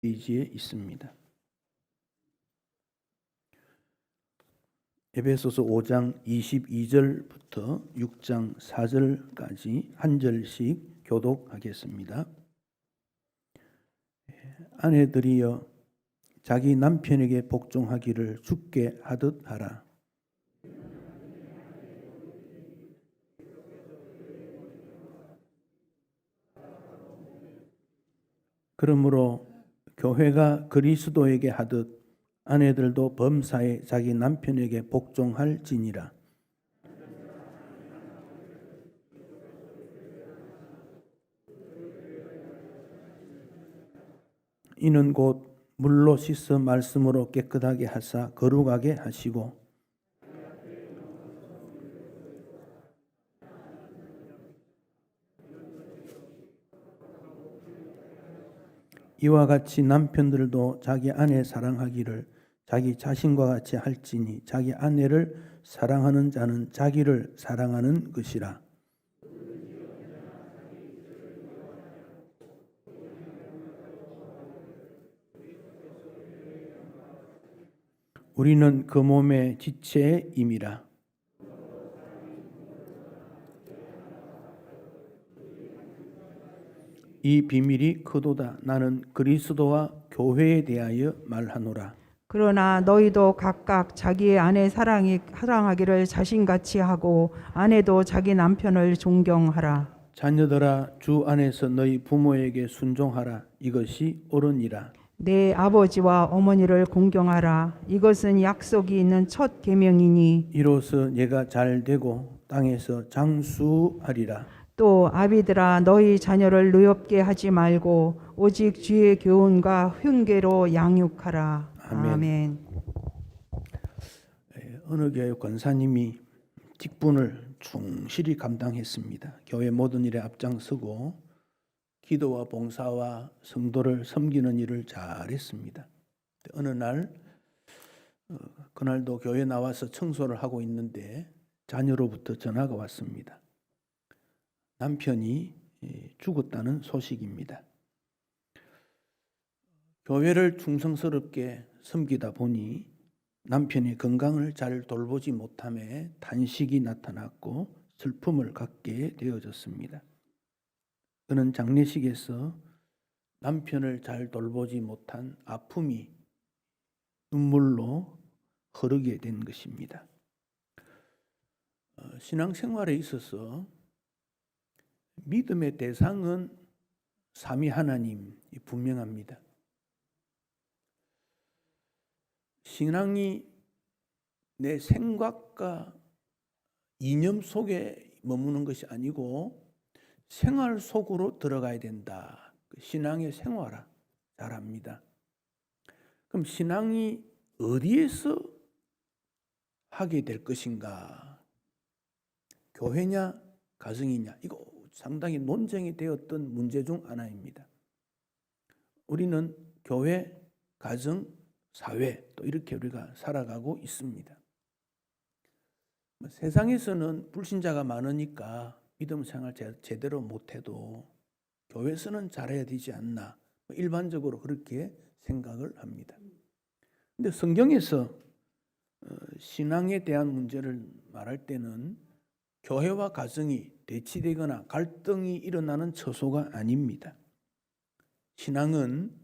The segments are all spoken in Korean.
페이지에 있습니다. 에베소서 5장 22절부터 6장 4절까지 한 절씩 교독하겠습니다. 아내들이여 자기 남편에게 복종하기를 주께 하듯 하라. 그러므로 교회가 그리스도에게 하듯 아내들도 범사에 자기 남편에게 복종할지니라. 이는 곧 물로 씻어 말씀으로 깨끗하게 하사 거룩하게 하시고 이와 같이 남편들도 자기 아내 사랑하기를 자기 자신과 같이 할지니 자기 아내를 사랑하는 자는 자기를 사랑하는 것이라. 우리는 그 몸의 지체의 임이라. 이 비밀이 크도다. 나는 그리스도와 교회에 대하여 말하노라. 그러나 너희도 각각 자기의 아내 사랑하기를 자신같이 하고 아내도 자기 남편을 존경하라. 자녀들아 주 안에서 너희 부모에게 순종하라. 이것이 옳으니라. 내 아버지와 어머니를 공경하라. 이것은 약속이 있는 첫 계명이니 이로써 얘가 잘 되고 땅에서 장수하리라. 또 아비들아 너희 자녀를 노엽게 하지 말고 오직 주의 교훈과 훈계로 양육하라. 아멘. 어느 교회 권사님이 직분을 충실히 감당했습니다. 교회 모든 일에 앞장서고 기도와 봉사와 성도를 섬기는 일을 잘했습니다. 어느 날 그날도 교회 나와서 청소를 하고 있는데 자녀로부터 전화가 왔습니다. 남편이 죽었다는 소식입니다. 교회를 충성스럽게 섬기다 보니 남편이 건강을 잘 돌보지 못함에 탄식이 나타났고 슬픔을 갖게 되어졌습니다. 그는 장례식에서 남편을 잘 돌보지 못한 아픔이 눈물로 흐르게 된 것입니다. 신앙생활에 있어서 믿음의 대상은 삼위 하나님이 분명합니다. 신앙이 내 생각과 이념 속에 머무는 것이 아니고 생활 속으로 들어가야 된다. 신앙의 생활화 잘합니다. 그럼 신앙이 어디에서 하게 될 것인가? 교회냐 가정이냐? 이거 상당히 논쟁이 되었던 문제 중 하나입니다. 우리는 교회, 가정, 사회 또 이렇게 우리가 살아가고 있습니다. 세상에서는 불신자가 많으니까 믿음 생활 제대로 못해도 교회에서는 잘해야 되지 않나 일반적으로 그렇게 생각을 합니다. 근데 성경에서 신앙에 대한 문제를 말할 때는 교회와 가정이 대치되거나 갈등이 일어나는 처소가 아닙니다. 신앙은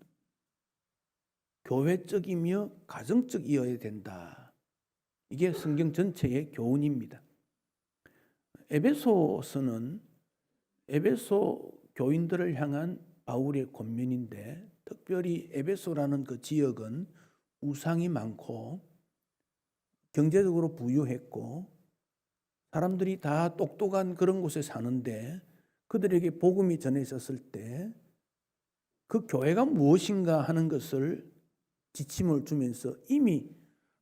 교회적이며 가정적이어야 된다. 이게 성경 전체의 교훈입니다. 에베소서는 에베소 교인들을 향한 바울의 권면인데 특별히 에베소라는 그 지역은 우상이 많고 경제적으로 부유했고 사람들이 다 똑똑한 그런 곳에 사는데 그들에게 복음이 전해졌을 때 그 교회가 무엇인가 하는 것을 지침을 주면서 이미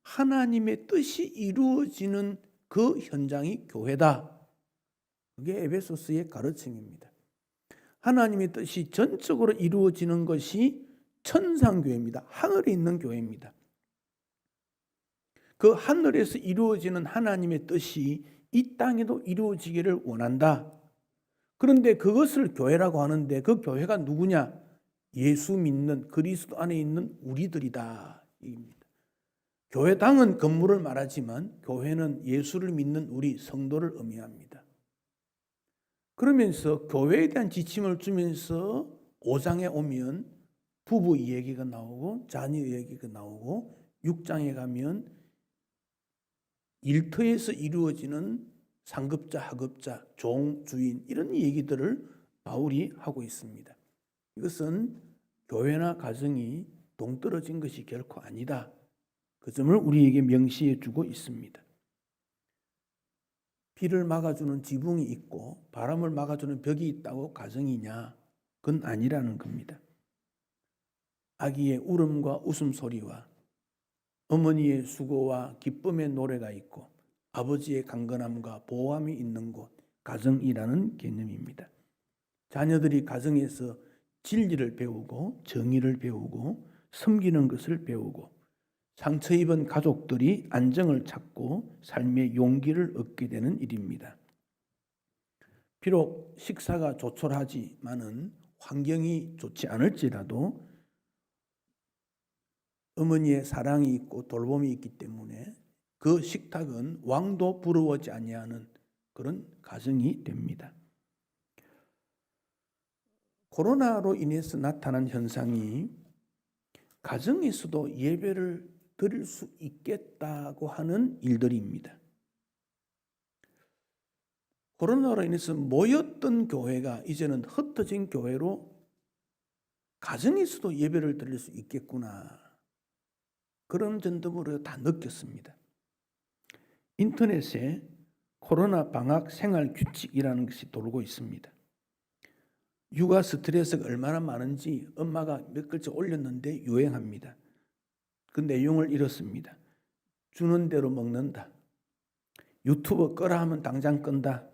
하나님의 뜻이 이루어지는 그 현장이 교회다. 그게 에베소서의 가르침입니다. 하나님의 뜻이 전적으로 이루어지는 것이 천상교회입니다. 하늘에 있는 교회입니다. 그 하늘에서 이루어지는 하나님의 뜻이 이 땅에도 이루어지기를 원한다. 그런데 그것을 교회라고 하는데 그 교회가 누구냐? 예수 믿는 그리스도 안에 있는 우리들이다. 입니다. 교회당은 건물을 말하지만 교회는 예수를 믿는 우리 성도를 의미합니다. 그러면서 교회에 대한 지침을 주면서 5장에 오면 부부 이야기가 나오고 자녀 이야기가 나오고 6장에 가면 일터에서 이루어지는 상급자, 하급자, 종, 주인 이런 얘기들을 바울이 하고 있습니다. 이것은 교회나 가정이 동떨어진 것이 결코 아니다. 그 점을 우리에게 명시해 주고 있습니다. 비를 막아주는 지붕이 있고 바람을 막아주는 벽이 있다고 가정이냐? 그건 아니라는 겁니다. 아기의 울음과 웃음소리와 어머니의 수고와 기쁨의 노래가 있고 아버지의 강건함과 보호함이 있는 곳, 가정이라는 개념입니다. 자녀들이 가정에서 진리를 배우고 정의를 배우고 섬기는 것을 배우고 상처 입은 가족들이 안정을 찾고 삶의 용기를 얻게 되는 일입니다. 비록 식사가 조촐하지만은 환경이 좋지 않을지라도 어머니의 사랑이 있고 돌봄이 있기 때문에 그 식탁은 왕도 부러워하지 아니하는 그런 가정이 됩니다. 코로나로 인해서 나타난 현상이 가정에서도 예배를 드릴 수 있겠다고 하는 일들입니다. 코로나로 인해서 모였던 교회가 이제는 흩어진 교회로 가정에서도 예배를 드릴 수 있겠구나. 그런 점들을 다 느꼈습니다. 인터넷에 코로나 방학 생활 규칙이라는 것이 돌고 있습니다. 육아 스트레스가 얼마나 많은지 엄마가 몇 글자 올렸는데 유행합니다. 그 내용을 이렇습니다. 주는 대로 먹는다. 유튜브 끄라 하면 당장 끈다.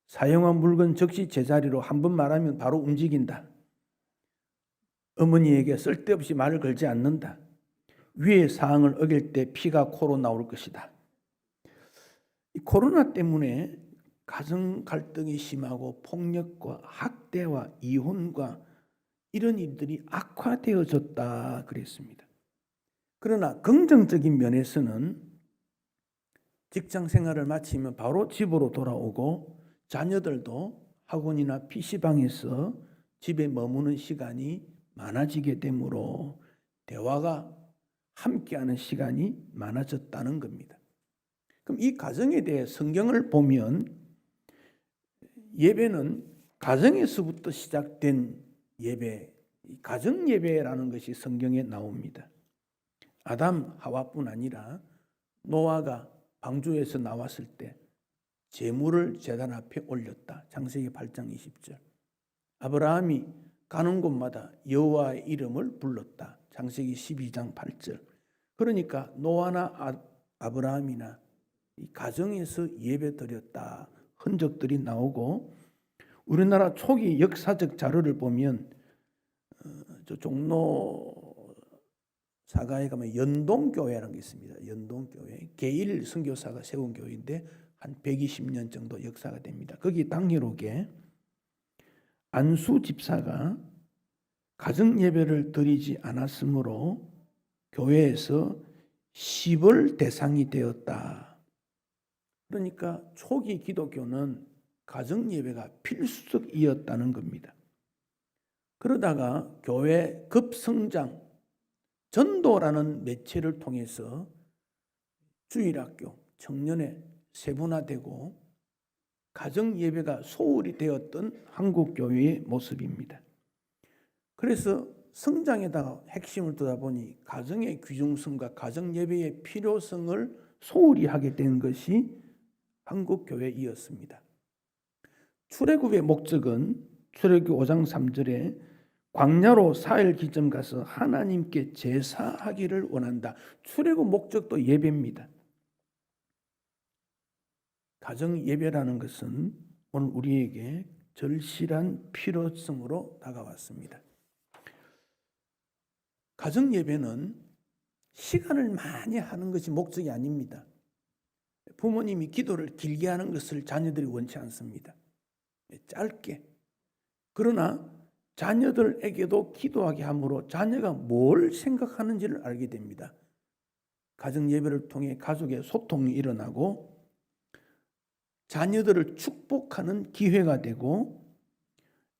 사용한 물건 즉시 제자리로 한 번 말하면 바로 움직인다. 어머니에게 쓸데없이 말을 걸지 않는다. 위의 사항을 어길 때 피가 코로 나올 것이다. 이 코로나 때문에 가정 갈등이 심하고 폭력과 학대와 이혼과 이런 일들이 악화되어졌다 그랬습니다. 그러나 긍정적인 면에서는 직장 생활을 마치면 바로 집으로 돌아오고 자녀들도 학원이나 PC방에서 집에 머무는 시간이 많아지게 되므로 대화가 함께하는 시간이 많아졌다는 겁니다. 그럼 이 가정에 대해 성경을 보면 예배는 가정에서부터 시작된 예배, 가정 예배라는 것이 성경에 나옵니다. 아담, 하와뿐 아니라 노아가 방주에서 나왔을 때 제물을 제단 앞에 올렸다. 창세기 8장 20절. 아브라함이 가는 곳마다 여호와의 이름을 불렀다. 창세기 12장 8절. 그러니까 노아나 아브라함이나 이 가정에서 예배 드렸다 흔적들이 나오고 우리나라 초기 역사적 자료를 보면 저 종로 사가에 가면 연동교회라는 게 있습니다. 연동교회 계일 선교사가 세운 교회인데 한 120년 정도 역사가 됩니다. 거기 당회록에 안수 집사가 가정 예배를 드리지 않았으므로 교회에서 시벌 대상이 되었다. 그러니까 초기 기독교는 가정 예배가 필수적이었다는 겁니다. 그러다가 교회 급성장, 전도라는 매체를 통해서 주일학교, 청년회 세분화되고 가정 예배가 소홀히 되었던 한국 교회의 모습입니다. 그래서 성장에다가 핵심을 두다 보니 가정의 귀중성과 가정 예배의 필요성을 소홀히 하게 된 것이 한국 교회이었습니다. 출애굽의 목적은 출애굽 5장 3절에 광야로 4일 기점 가서 하나님께 제사하기를 원한다. 출애굽 목적도 예배입니다. 가정 예배라는 것은 오늘 우리에게 절실한 필요성으로 다가왔습니다. 가정 예배는 시간을 많이 하는 것이 목적이 아닙니다. 부모님이 기도를 길게 하는 것을 자녀들이 원치 않습니다. 짧게. 그러나 자녀들에게도 기도하게 함으로 자녀가 뭘 생각하는지를 알게 됩니다. 가정 예배를 통해 가족의 소통이 일어나고 자녀들을 축복하는 기회가 되고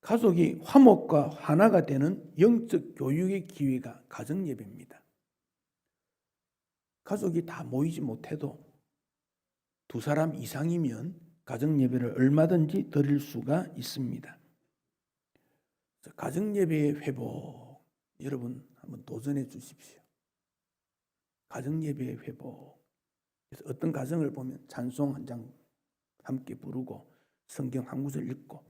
가족이 화목과 화나가 되는 영적 교육의 기회가 가정 예배입니다. 가족이 다 모이지 못해도 두 사람 이상이면 가정 예배를 얼마든지 드릴 수가 있습니다. 가정 예배의 회복, 여러분 한번 도전해 주십시오. 가정 예배의 회복. 그래서 어떤 가정을 보면 찬송 한 장 함께 부르고 성경 한 구절 읽고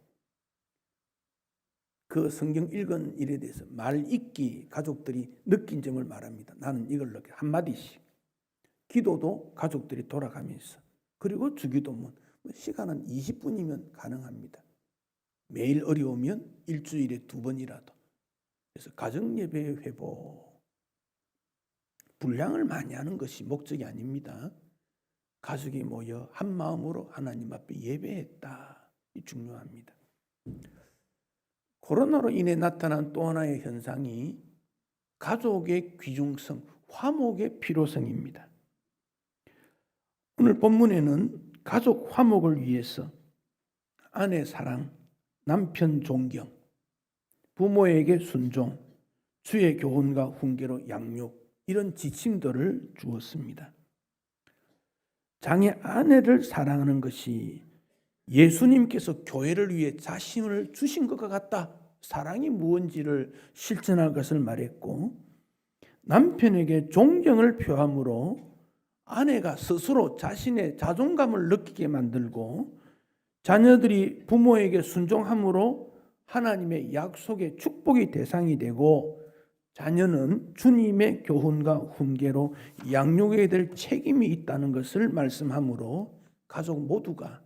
그 성경 읽은 일에 대해서 말 읽기 가족들이 느낀 점을 말합니다. 나는 이걸 느껴 한마디씩. 기도도 가족들이 돌아가면서 그리고 주기도문 시간은 20분이면 가능합니다. 매일 어려우면 일주일에 2번이라도. 그래서 가정 예배의 회복. 분량을 많이 하는 것이 목적이 아닙니다. 가족이 모여 한 마음으로 하나님 앞에 예배했다. 이 중요합니다. 코로나로 인해 나타난 또 하나의 현상이 가족의 귀중성, 화목의 필요성입니다. 오늘 본문에는 가족 화목을 위해서 아내 사랑, 남편 존경, 부모에게 순종, 주의 교훈과 훈계로 양육 이런 지침들을 주었습니다. 장의 아내를 사랑하는 것이 예수님께서 교회를 위해 자신을 주신 것과 같다. 사랑이 무엇인지를 실천할 것을 말했고 남편에게 존경을 표함으로 아내가 스스로 자신의 자존감을 느끼게 만들고 자녀들이 부모에게 순종함으로 하나님의 약속의 축복의 대상이 되고 자녀는 주님의 교훈과 훈계로 양육해야 될 책임이 있다는 것을 말씀하므로 가족 모두가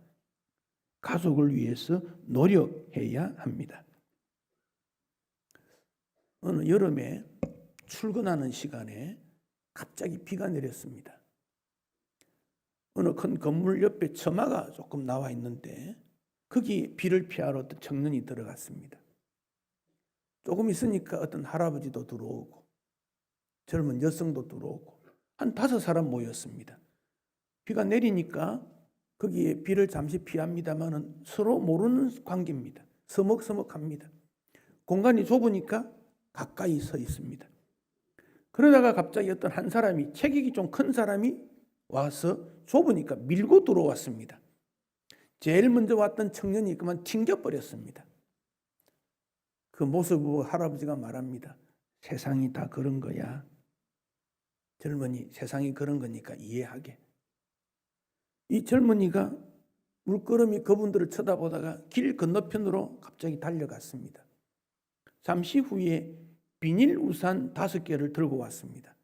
가족을 위해서 노력해야 합니다. 어느 여름에 출근하는 시간에 갑자기 비가 내렸습니다. 어느 큰 건물 옆에 처마가 조금 나와 있는데 거기 비를 피하러 어떤 청년이 들어갔습니다. 조금 있으니까 어떤 할아버지도 들어오고 젊은 여성도 들어오고 한 5사람 모였습니다. 비가 내리니까 거기에 비를 잠시 피합니다마는 서로 모르는 관계입니다. 서먹서먹합니다. 공간이 좁으니까 가까이 서 있습니다. 그러다가 갑자기 어떤 한 사람이 체격이 좀 큰 사람이 와서 좁으니까 밀고 들어왔습니다. 제일 먼저 왔던 청년이 그만 튕겨버렸습니다. 그 모습을 보고 할아버지가 말합니다. 세상이 다 그런 거야. 젊은이 세상이 그런 거니까 이해하게. 이 젊은이가 물끄러미 그분들을 쳐다보다가 길 건너편으로 갑자기 달려갔습니다. 잠시 후에 비닐 우산 5개를 들고 왔습니다.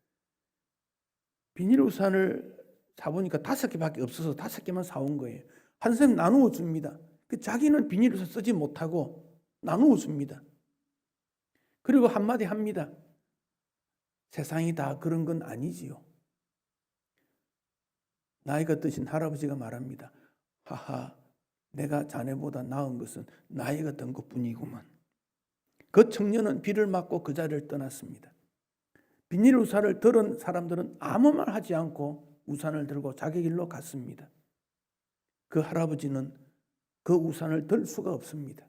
비닐 우산을 사보니까 5개밖에 없어서 5개만 사온 거예요. 한 셈 나누어 줍니다. 자기는 비닐 우산 쓰지 못하고 나누어 줍니다. 그리고 한마디 합니다. 세상이 다 그런 건 아니지요. 나이가 드신 할아버지가 말합니다. 하하, 내가 자네보다 나은 것은 나이가 든 것뿐이구만. 그 청년은 비를 맞고 그 자리를 떠났습니다. 비닐 우산을 들은 사람들은 아무 말 하지 않고 우산을 들고 자기 길로 갔습니다. 그 할아버지는 그 우산을 들 수가 없습니다.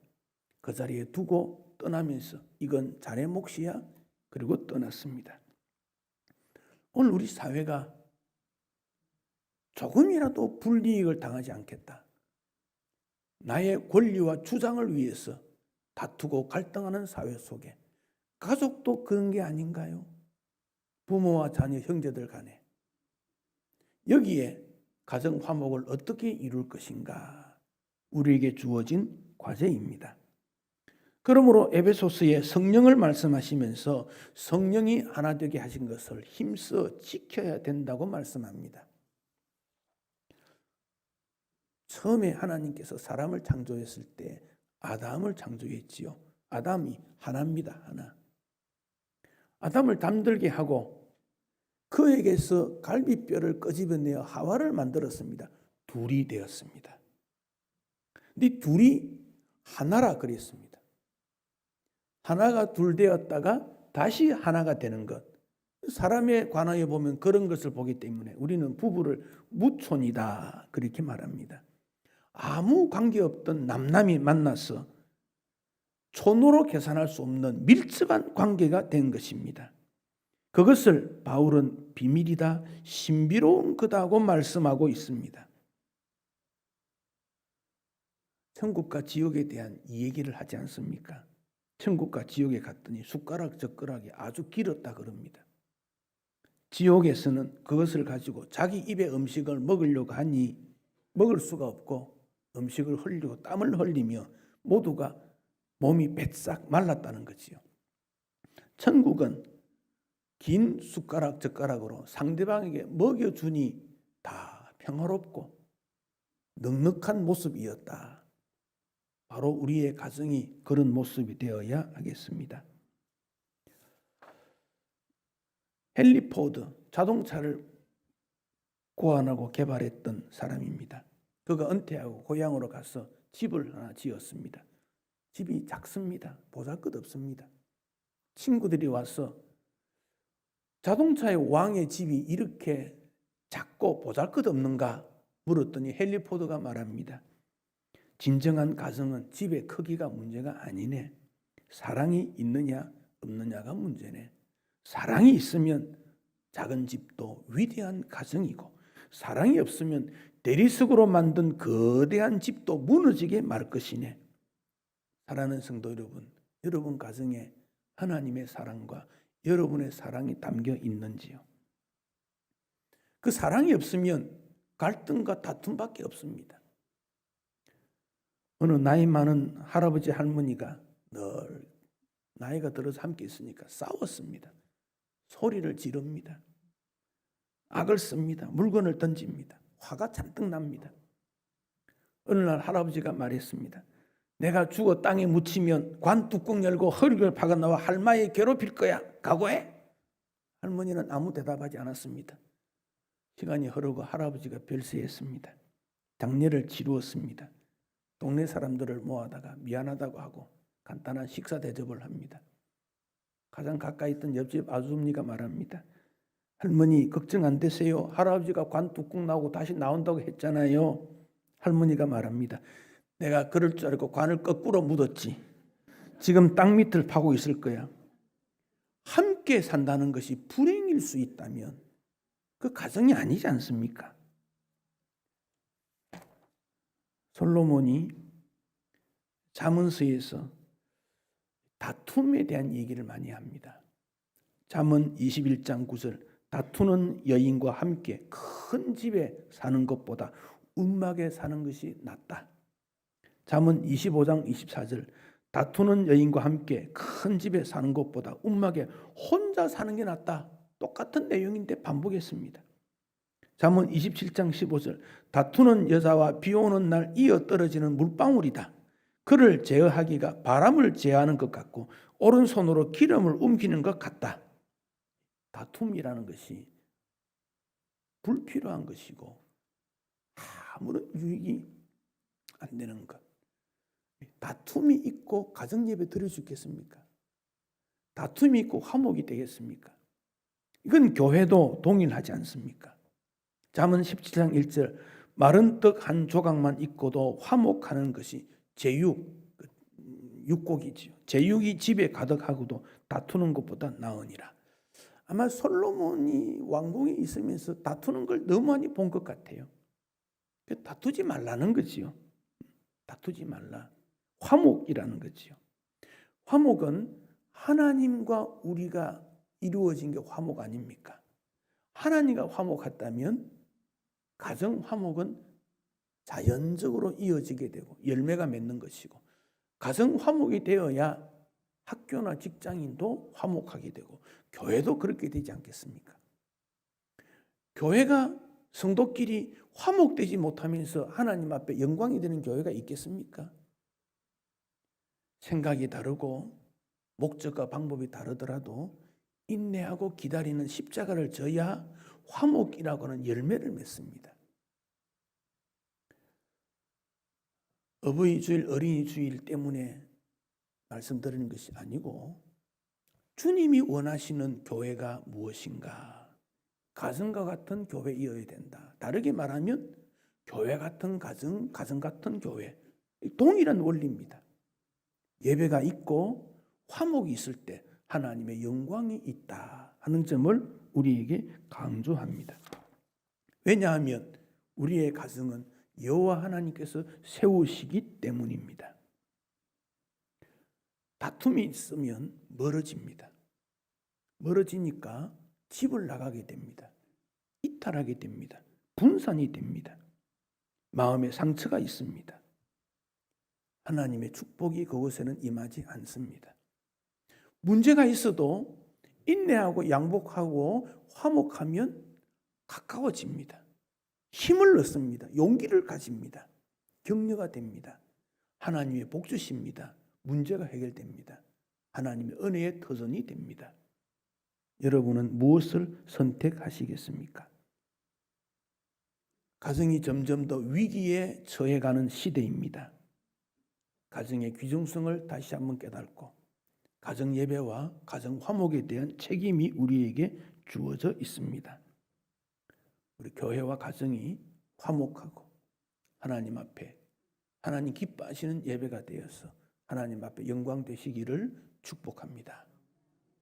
그 자리에 두고 떠나면서 이건 자네 몫이야. 그리고 떠났습니다. 오늘 우리 사회가 조금이라도 불이익을 당하지 않겠다. 나의 권리와 주장을 위해서 다투고 갈등하는 사회 속에 가족도 그런 게 아닌가요? 부모와 자녀, 형제들 간에. 여기에 가정 화목을 어떻게 이룰 것인가? 우리에게 주어진 과제입니다. 그러므로 에베소서에 성령을 말씀하시면서 성령이 하나 되게 하신 것을 힘써 지켜야 된다고 말씀합니다. 처음에 하나님께서 사람을 창조했을 때 아담을 창조했지요. 아담이 하나입니다. 하나. 아담을 잠들게 하고 그에게서 갈비뼈를 끄집어내어 하와를 만들었습니다. 둘이 되었습니다. 근데 둘이 하나라 그랬습니다. 하나가 둘 되었다가 다시 하나가 되는 것. 사람에 관하여 보면 그런 것을 보기 때문에 우리는 부부를 무촌이다 그렇게 말합니다. 아무 관계없던 남남이 만나서 촌으로 계산할 수 없는 밀접한 관계가 된 것입니다. 그것을 바울은 비밀이다, 신비로운 거다고 말씀하고 있습니다. 천국과 지옥에 대한 이 얘기를 하지 않습니까? 천국과 지옥에 갔더니 숟가락 젓가락이 아주 길었다 그럽니다. 지옥에서는 그것을 가지고 자기 입에 음식을 먹으려고 하니 먹을 수가 없고 음식을 흘리고 땀을 흘리며 모두가 몸이 배싹 말랐다는 거지요. 천국은 긴 숟가락 젓가락으로 상대방에게 먹여주니 다 평화롭고 넉넉한 모습이었다. 바로 우리의 가정이 그런 모습이 되어야 하겠습니다. 헨리 포드, 자동차를 고안하고 개발했던 사람입니다. 그가 은퇴하고 고향으로 가서 집을 하나 지었습니다. 집이 작습니다. 보잘것없습니다. 친구들이 와서 자동차의 왕의 집이 이렇게 작고 보잘것없는가 물었더니 헨리 포드가 말합니다. 진정한 가정은 집의 크기가 문제가 아니네. 사랑이 있느냐 없느냐가 문제네. 사랑이 있으면 작은 집도 위대한 가정이고 사랑이 없으면 대리석으로 만든 거대한 집도 무너지게 말 것이네. 사랑하는 성도 여러분, 여러분 가정에 하나님의 사랑과 여러분의 사랑이 담겨 있는지요? 그 사랑이 없으면 갈등과 다툼밖에 없습니다. 어느 나이 많은 할아버지 할머니가 늘 나이가 들어서 함께 있으니까 싸웠습니다. 소리를 지릅니다. 악을 씁니다. 물건을 던집니다. 화가 잔뜩 납니다. 어느 날 할아버지가 말했습니다. 내가 죽어 땅에 묻히면 관 뚜껑 열고 허리를 박아 나와 할머니 괴롭힐 거야. 각오해? 할머니는 아무 대답하지 않았습니다. 시간이 흐르고 할아버지가 별세했습니다. 장례를 치루었습니다. 동네 사람들을 모아다가 미안하다고 하고 간단한 식사 대접을 합니다. 가장 가까이 있던 옆집 아주머니가 말합니다. 할머니 걱정 안 되세요. 할아버지가 관 뚜껑 나오고 다시 나온다고 했잖아요. 할머니가 말합니다. 내가 그럴 줄 알고 관을 거꾸로 묻었지. 지금 땅 밑을 파고 있을 거야. 함께 산다는 것이 불행일 수 있다면 그 가정이 아니지 않습니까? 솔로몬이 잠언서에서 다툼에 대한 얘기를 많이 합니다. 잠언 21장 9절 다투는 여인과 함께 큰 집에 사는 것보다 움막에 사는 것이 낫다. 잠언 25장 24절 다투는 여인과 함께 큰 집에 사는 것보다 움막에 혼자 사는 게 낫다. 똑같은 내용인데 반복했습니다. 잠언 27장 15절 다투는 여자와 비 오는 날 이어 떨어지는 물방울이다. 그를 제어하기가 바람을 제어하는 것 같고 오른손으로 기름을 옮기는 것 같다. 다툼이라는 것이 불필요한 것이고 아무런 유익이 안 되는 것. 다툼이 있고 가정예배 드릴 수 있겠습니까? 다툼이 있고 화목이 되겠습니까? 이건 교회도 동일하지 않습니까? 잠언 17장 1절 마른 떡 한 조각만 있고도 화목하는 것이 육곡이지요. 제육이 집에 가득하고도 다투는 것보다 나으니라. 아마 솔로몬이 왕궁에 있으면서 다투는 걸 너무 많이 본 것 같아요. 다투지 말라는 거지요. 다투지 말라. 화목이라는 거지요. 화목은 하나님과 우리가 이루어진 게 화목 아닙니까? 하나님과 화목했다면 가정 화목은 자연적으로 이어지게 되고 열매가 맺는 것이고 가정 화목이 되어야 학교나 직장인도 화목하게 되고 교회도 그렇게 되지 않겠습니까? 교회가 성도끼리 화목되지 못하면서 하나님 앞에 영광이 되는 교회가 있겠습니까? 생각이 다르고 목적과 방법이 다르더라도 인내하고 기다리는 십자가를 져야 화목이라고 하는 열매를 맺습니다. 어버이 주일, 어린이 주일 때문에 말씀드리는 것이 아니고 주님이 원하시는 교회가 무엇인가? 가정과 같은 교회이어야 된다. 다르게 말하면 교회 같은 가정, 가정 같은 교회. 동일한 원리입니다. 예배가 있고 화목이 있을 때 하나님의 영광이 있다 하는 점을 우리에게 강조합니다. 왜냐하면 우리의 가정은 여호와 하나님께서 세우시기 때문입니다. 다툼이 있으면 멀어집니다. 멀어지니까 집을 나가게 됩니다. 이탈하게 됩니다. 분산이 됩니다. 마음에 상처가 있습니다. 하나님의 축복이 그곳에는 임하지 않습니다. 문제가 있어도 인내하고 양복하고 화목하면 가까워집니다. 힘을 얻습니다. 용기를 가집니다. 격려가 됩니다. 하나님의 복 주십니다. 문제가 해결됩니다. 하나님의 은혜의 터전이 됩니다. 여러분은 무엇을 선택하시겠습니까? 가정이 점점 더 위기에 처해가는 시대입니다. 가정의 귀중성을 다시 한번 깨닫고 가정 예배와 가정 화목에 대한 책임이 우리에게 주어져 있습니다. 우리 교회와 가정이 화목하고 하나님 앞에 하나님 기뻐하시는 예배가 되어서 하나님 앞에 영광 되시기를 축복합니다.